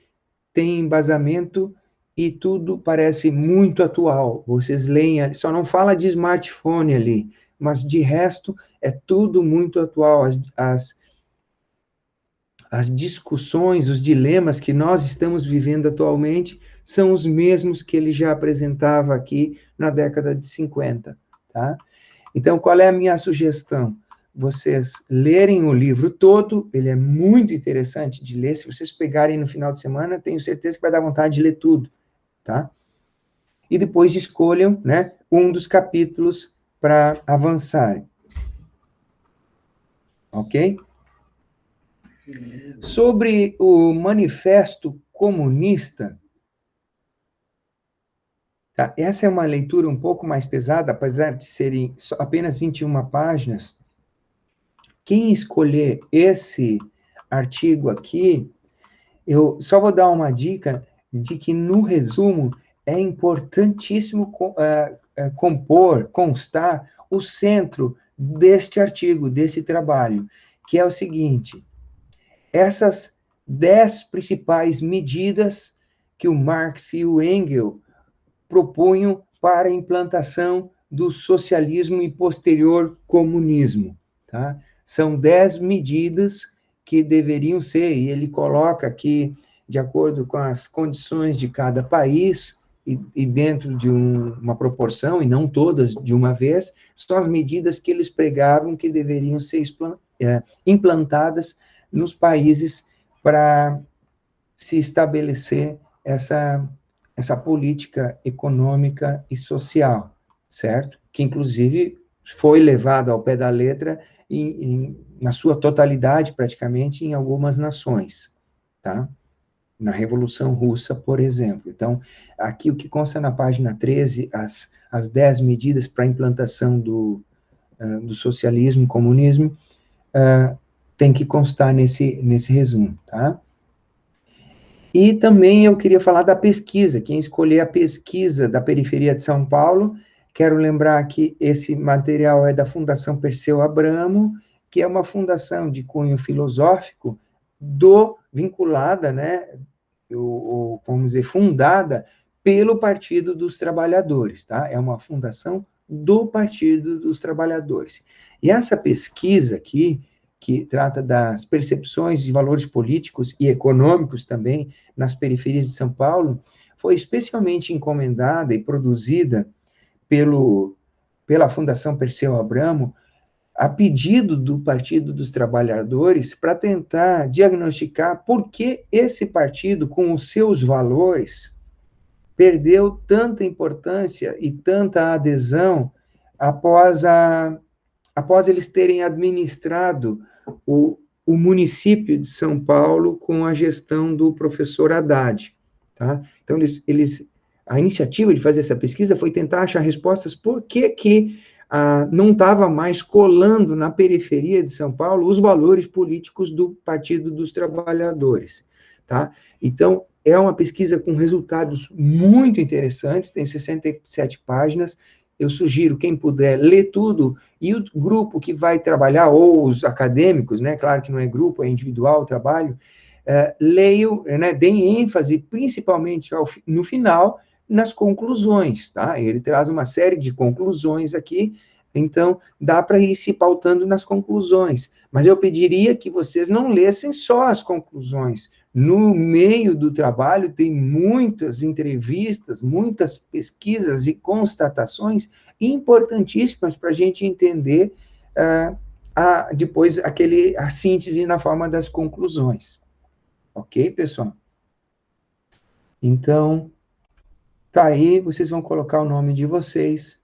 tem embasamento e tudo parece muito atual. Vocês leem, só não fala de smartphone ali, mas de resto é tudo muito atual. As discussões, os dilemas que nós estamos vivendo atualmente são os mesmos que ele já apresentava aqui na década de 50, tá? Então, qual é a minha sugestão? Vocês lerem o livro todo, ele é muito interessante de ler, se vocês pegarem no final de semana, tenho certeza que vai dar vontade de ler tudo, tá? E depois escolham, né, um dos capítulos para avançarem. Ok? Sobre o Manifesto Comunista, tá? Essa é uma leitura um pouco mais pesada, apesar de serem apenas 21 páginas. Quem escolher esse artigo aqui, eu só vou dar uma dica de que, no resumo, é importantíssimo constar o centro deste artigo, desse trabalho, que é o seguinte: essas 10 principais medidas que o Marx e o Engels propunham para a implantação do socialismo e posterior comunismo, tá? São 10 medidas que deveriam ser, e ele coloca aqui, de acordo com as condições de cada país, e dentro de uma proporção, e não todas de uma vez, são as medidas que eles pregavam que deveriam ser implantadas nos países para se estabelecer essa política econômica e social, certo? Que, inclusive, foi levado ao pé da letra na sua totalidade, praticamente, em algumas nações, tá? Na Revolução Russa, por exemplo. Então, aqui o que consta na página 13, as 10 medidas para a implantação do socialismo e comunismo, tem que constar nesse resumo, tá? E também eu queria falar da pesquisa. Quem escolher a pesquisa da periferia de São Paulo, quero lembrar que esse material é da Fundação Perseu Abramo, que é uma fundação de cunho filosófico vinculada, né, vamos dizer, fundada pelo Partido dos Trabalhadores, tá? É uma fundação do Partido dos Trabalhadores. E essa pesquisa aqui, que trata das percepções de valores políticos e econômicos também nas periferias de São Paulo, foi especialmente encomendada e produzida pela Fundação Perseu Abramo, a pedido do Partido dos Trabalhadores, para tentar diagnosticar por que esse partido, com os seus valores, perdeu tanta importância e tanta adesão após eles terem administrado o município de São Paulo com a gestão do professor Haddad, tá? Então, a iniciativa de fazer essa pesquisa foi tentar achar respostas por que não estava mais colando na periferia de São Paulo os valores políticos do Partido dos Trabalhadores, tá? Então, é uma pesquisa com resultados muito interessantes, tem 67 páginas. Eu sugiro, quem puder, ler tudo, e o grupo que vai trabalhar, ou os acadêmicos, né, claro que não é grupo, é individual o trabalho, leiam, né, deem ênfase, principalmente no final, nas conclusões, tá? Ele traz uma série de conclusões aqui, então dá para ir se pautando nas conclusões, mas eu pediria que vocês não lessem só as conclusões. No meio do trabalho tem muitas entrevistas, muitas pesquisas e constatações importantíssimas para a gente entender depois a síntese na forma das conclusões. Ok, pessoal? Então, tá aí, vocês vão colocar o nome de vocês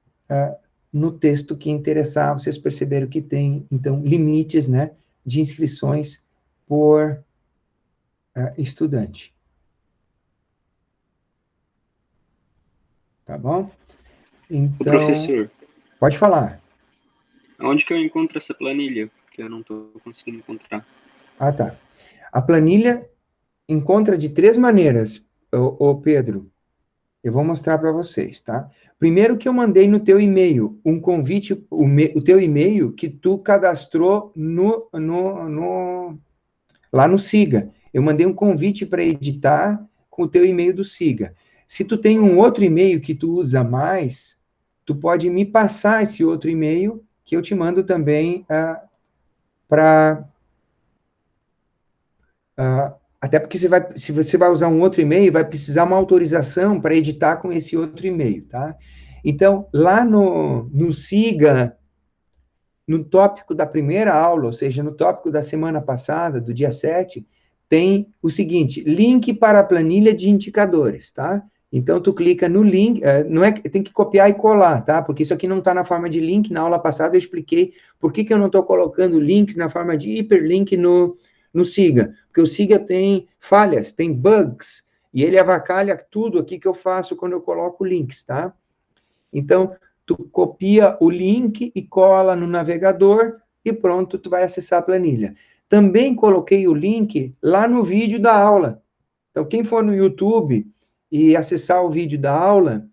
no texto que interessar. Vocês perceberam que tem, então, limites, né, de inscrições por estudante. Tá bom? Então, professor, pode falar. onde que eu encontro essa planilha? Que eu não estou conseguindo encontrar. Ah, tá. A planilha encontra de 3 maneiras, ô Pedro. Eu vou mostrar para vocês, tá? Primeiro que eu mandei no teu e-mail um convite, o teu e-mail que tu cadastrou lá no Siga. Eu mandei um convite para editar com o teu e-mail do Siga. Se tu tem um outro e-mail que tu usa mais, tu pode me passar esse outro e-mail, que eu te mando também para... até porque se você vai usar um outro e-mail, vai precisar uma autorização para editar com esse outro e-mail, tá? Então, lá no Siga, no tópico da primeira aula, ou seja, no tópico da semana passada, do dia 7, tem o seguinte, link para a planilha de indicadores, tá? Então, tu clica no link, não é, tem que copiar e colar, tá? Porque isso aqui não está na forma de link, na aula passada eu expliquei por que eu não estou colocando links na forma de hiperlink no Siga, porque o Siga tem falhas, tem bugs, e ele avacalha tudo aqui que eu faço quando eu coloco links, tá? Então, tu copia o link e cola no navegador e pronto, tu vai acessar a planilha. Também coloquei o link lá no vídeo da aula. Então, quem for no YouTube e acessar o vídeo da aula,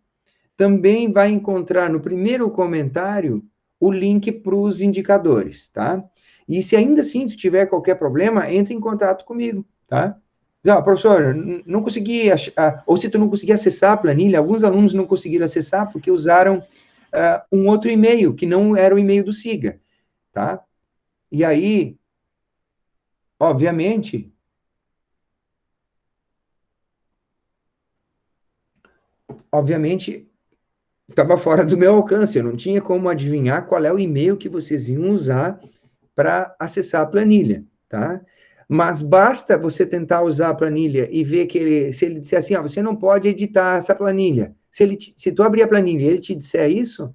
também vai encontrar no primeiro comentário o link para os indicadores, tá? E se ainda assim tu tiver qualquer problema, entre em contato comigo, tá? Não, professor, não consegui achar, ou se tu não conseguir acessar a planilha, alguns alunos não conseguiram acessar porque usaram um outro e-mail, que não era o e-mail do Siga, tá? E aí, obviamente, estava fora do meu alcance, eu não tinha como adivinhar qual é o e-mail que vocês iam usar para acessar a planilha, tá? Mas basta você tentar usar a planilha e ver que se ele disser assim, você não pode editar essa planilha. Se tu abrir a planilha e ele te disser isso,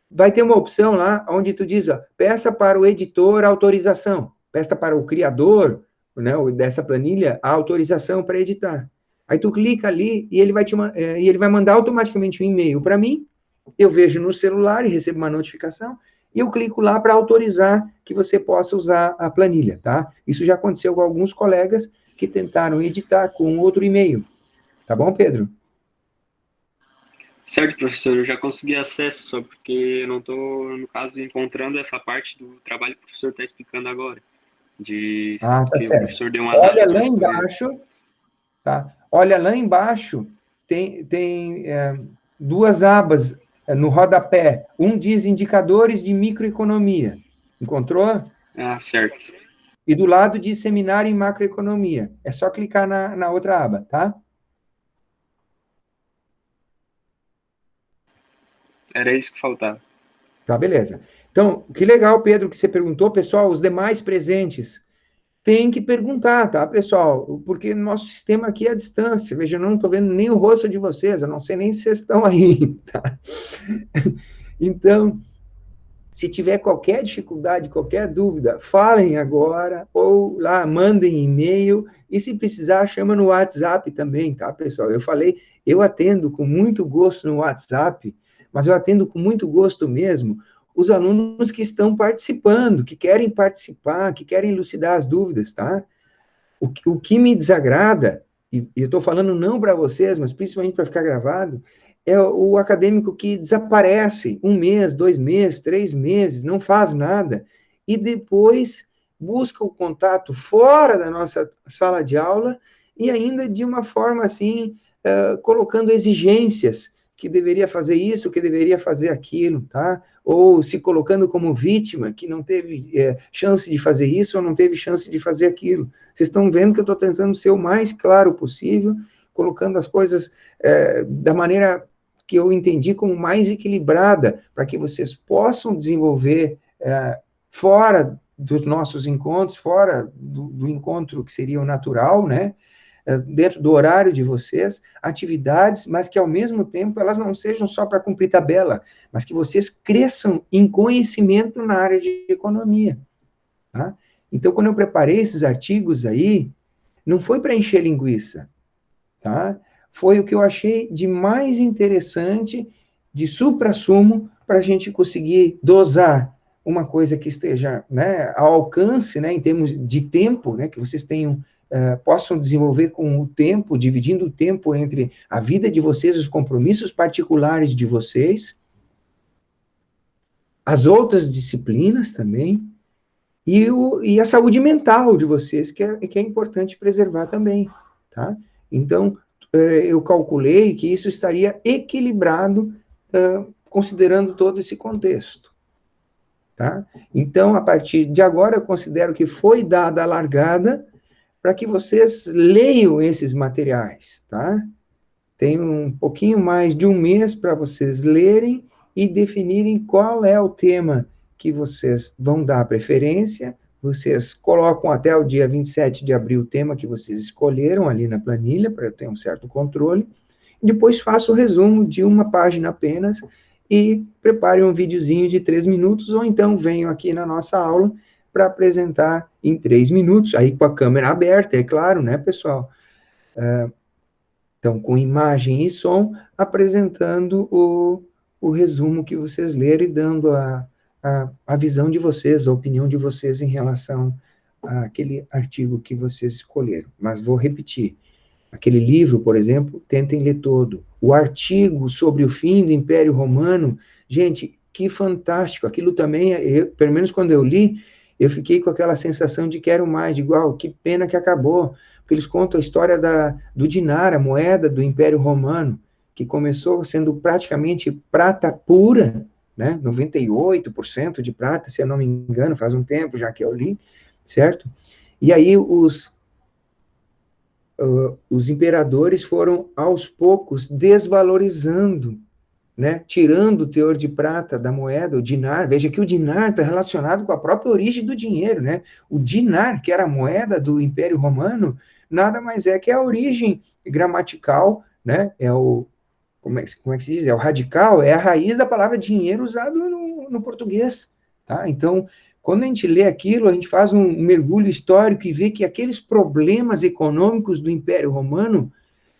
vai ter uma opção lá onde tu diz, peça para o editor autorização, peça para o criador, né, dessa planilha a autorização para editar. Aí tu clica ali e ele vai mandar automaticamente um e-mail para mim, eu vejo no celular e recebo uma notificação, e eu clico lá para autorizar que você possa usar a planilha, tá? Isso já aconteceu com alguns colegas que tentaram editar com outro e-mail. Tá bom, Pedro? Certo, professor, eu já consegui acesso, só porque eu não estou, no caso, encontrando essa parte do trabalho que o professor está explicando agora. Tá Que o certo. professor deu uma Olha data para lá escolher. embaixo, tá? Olha lá embaixo, tem duas abas no rodapé. Um diz indicadores de microeconomia. Encontrou? Ah, certo. E do lado diz seminário em macroeconomia. É só clicar na outra aba, tá? Era isso que faltava. Tá, beleza. Então, que legal, Pedro, que você perguntou. Pessoal, os demais presentes tem que perguntar, tá, pessoal? Porque nosso sistema aqui é à distância. Veja, eu não estou vendo nem o rosto de vocês, eu não sei nem se vocês estão aí, tá? Então, se tiver qualquer dificuldade, qualquer dúvida, falem agora, ou lá, mandem e-mail, e se precisar, chama no WhatsApp também, tá, pessoal? Eu falei, eu atendo com muito gosto no WhatsApp, mas eu atendo com muito gosto mesmo os alunos que estão participando, que querem participar, que querem elucidar as dúvidas, tá? O que me desagrada, e eu estou falando não para vocês, mas principalmente para ficar gravado, é o acadêmico que desaparece 1 mês, 2 meses, 3 meses, não faz nada, e depois busca o contato fora da nossa sala de aula, e ainda de uma forma assim, colocando exigências, que deveria fazer isso, que deveria fazer aquilo, tá? Ou se colocando como vítima, que não teve chance de fazer isso, ou não teve chance de fazer aquilo. Vocês estão vendo que eu estou tentando ser o mais claro possível, colocando as coisas da maneira que eu entendi como mais equilibrada, para que vocês possam desenvolver fora dos nossos encontros, fora do encontro que seria o natural, né? Dentro do horário de vocês, atividades, mas que ao mesmo tempo elas não sejam só para cumprir tabela, mas que vocês cresçam em conhecimento na área de economia, tá? Então, quando eu preparei esses artigos aí, não foi para encher linguiça, tá? Foi o que eu achei de mais interessante, de suprassumo, para a gente conseguir dosar uma coisa que esteja, né, ao alcance, né, em termos de tempo, né, que vocês tenham, possam desenvolver com o tempo, dividindo o tempo entre a vida de vocês, os compromissos particulares de vocês, as outras disciplinas também, e a saúde mental de vocês, que é importante preservar também, tá? Então, eu calculei que isso estaria equilibrado, considerando todo esse contexto, tá? Então, a partir de agora, eu considero que foi dada a largada para que vocês leiam esses materiais, tá? Tem um pouquinho mais de um mês para vocês lerem e definirem qual é o tema que vocês vão dar preferência. Vocês colocam até o dia 27 de abril o tema que vocês escolheram ali na planilha, para ter um certo controle. Depois faço o resumo de uma página apenas e prepare um videozinho de 3 minutos, ou então venho aqui na nossa aula para apresentar em 3 minutos, aí com a câmera aberta, é claro, né, pessoal? Então, com imagem e som, apresentando o resumo que vocês leram e dando a visão de vocês, a opinião de vocês em relação àquele artigo que vocês escolheram. Mas vou repetir. Aquele livro, por exemplo, tentem ler todo. O artigo sobre o fim do Império Romano, gente, que fantástico. Aquilo também, pelo menos quando eu li, eu fiquei com aquela sensação de quero mais, de igual, que pena que acabou. Porque eles contam a história do dinar, a moeda do Império Romano, que começou sendo praticamente prata pura, né? 98% de prata, se eu não me engano, faz um tempo já que eu li, certo? E aí os imperadores foram, aos poucos, desvalorizando, né? Tirando o teor de prata da moeda, o dinar. Veja que o dinar está relacionado com a própria origem do dinheiro, né? O dinar, que era a moeda do Império Romano, nada mais é que a origem gramatical, né? Como é que se diz? É o radical, é a raiz da palavra dinheiro usado no português, tá? Então, quando a gente lê aquilo, a gente faz um mergulho histórico e vê que aqueles problemas econômicos do Império Romano,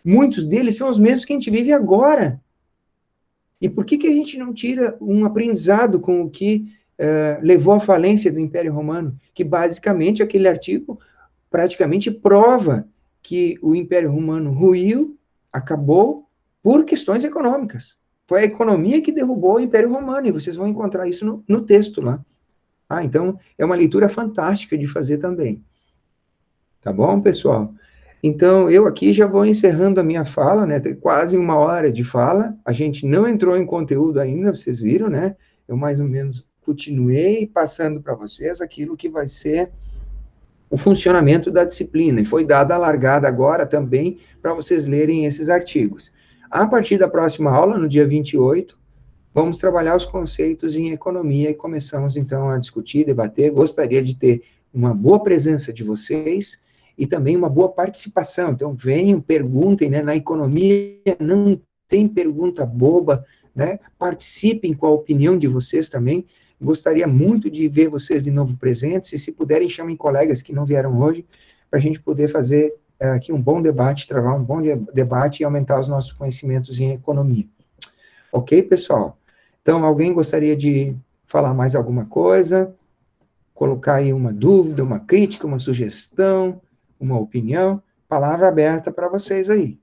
muitos deles são os mesmos que a gente vive agora. E por que a gente não tira um aprendizado com o que levou à falência do Império Romano? Que basicamente aquele artigo praticamente prova que o Império Romano ruiu, acabou por questões econômicas. Foi a economia que derrubou o Império Romano, e vocês vão encontrar isso no texto lá. Então, é uma leitura fantástica de fazer também. Tá bom, pessoal? Então, eu aqui já vou encerrando a minha fala, né? Tem quase 1 hora de fala. A gente não entrou em conteúdo ainda, vocês viram, né? Eu mais ou menos continuei passando para vocês aquilo que vai ser o funcionamento da disciplina. E foi dada a largada agora também para vocês lerem esses artigos. A partir da próxima aula, no dia 28, vamos trabalhar os conceitos em economia e começamos, então, a discutir, debater. Gostaria de ter uma boa presença de vocês e também uma boa participação. Então, venham, perguntem, né? Na economia não tem pergunta boba, né? Participem com a opinião de vocês também. Gostaria muito de ver vocês de novo presentes, e se puderem, chamem colegas que não vieram hoje, para a gente poder fazer aqui um bom debate, travar um bom debate e aumentar os nossos conhecimentos em economia. Ok, pessoal? Então, alguém gostaria de falar mais alguma coisa? Colocar aí uma dúvida, uma crítica, uma sugestão, uma opinião? Palavra aberta para vocês aí.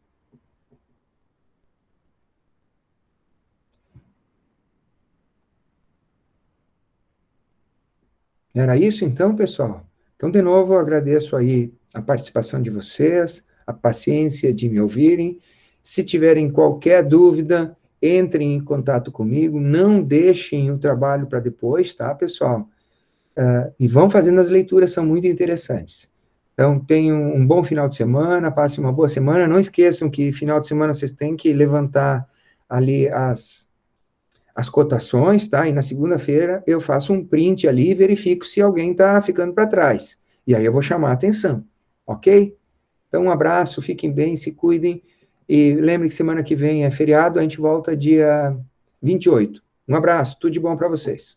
Era isso então, pessoal? Então, de novo, eu agradeço aí a participação de vocês, a paciência de me ouvirem. Se tiverem qualquer dúvida, entrem em contato comigo, não deixem o trabalho para depois, tá, pessoal? E vão fazendo as leituras, são muito interessantes. Então, tenham um bom final de semana, passem uma boa semana. Não esqueçam que final de semana vocês têm que levantar ali as cotações, tá? E na segunda-feira eu faço um print ali e verifico se alguém está ficando para trás. E aí eu vou chamar a atenção, ok? Então, um abraço, fiquem bem, se cuidem. E lembrem que semana que vem é feriado, a gente volta dia 28. Um abraço, tudo de bom para vocês.